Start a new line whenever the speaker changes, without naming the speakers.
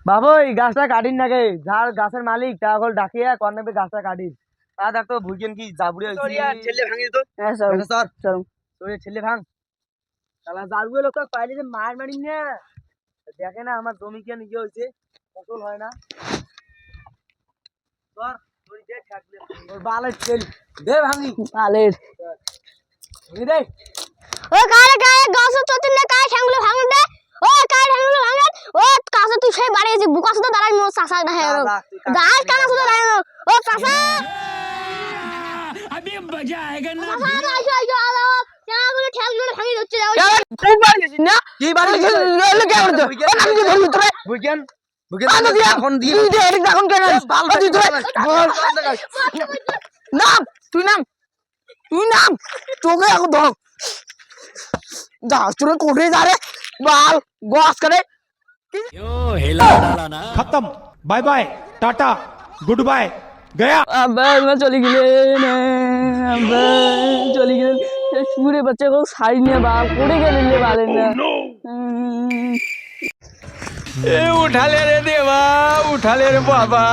বাবু এই গাছটা কাটিন নাকি যার গাছের মালিক তা হল ডাকিয়া কর্নেবে গাছটা কাটিন তা দেখ তো ভুইকেন কি জাবুড়ে হইছে ঠেলে ভাঙি তো
হ্যাঁ স্যার
স্যার
স্যার
তোরে ঠেলে ভাঙ শালা জারগুলো লোক পাইলে যে মার মারিন না দেখে না আমার জমি কে নিজে হইছে ফসল হয় না ধর তুই দে থাকলে ওর বালের ঠেল দে ভাঙি
পালের
ভাঙি দে
ও কারে কারে গাছ চতুর না কায় ঠ্যাংগুলো ভাঙন দে ও কায় ঠ্যাংগুলো ভাঙন ও কাছে তুই সেই বাড়ি আছে বুকা শুধু দাঁড়াই মো চাচা না হে দাঁড় কানা শুধু দাঁড়াই ও চাচা
अभी मजा आएगा ना
চাচা আইসো আইসো আলো ঠ্যাংগুলো ঠ্যাংগুলো ভাঙি যাচ্ছে
তুই বাড়ি গেছিস না
কি বাড়ি গেছিস?
এলে কে করতে আমি কি ধরবি তোরে
ভুইকেন ভুইকেন
আনো দিয়া
এখন দিয়ে
তুই দে এখন কেন
বাল
তুই তোরে
বল
নাম তুই নাম তোকে এখন ধর যা তোরে কোঠে যা রে বাল গাছ করে
यो हिला डाला ना
खत्म bye bye tata goodbye गया
আব্বা না চলে গেলেন আব্বা চলে গেলেন সুরে বাচ্চা কেউ সাই নিয়ে বাল করে গেলেন রে বালেন না
उठा ले रे देवा उठा ले रे बाबा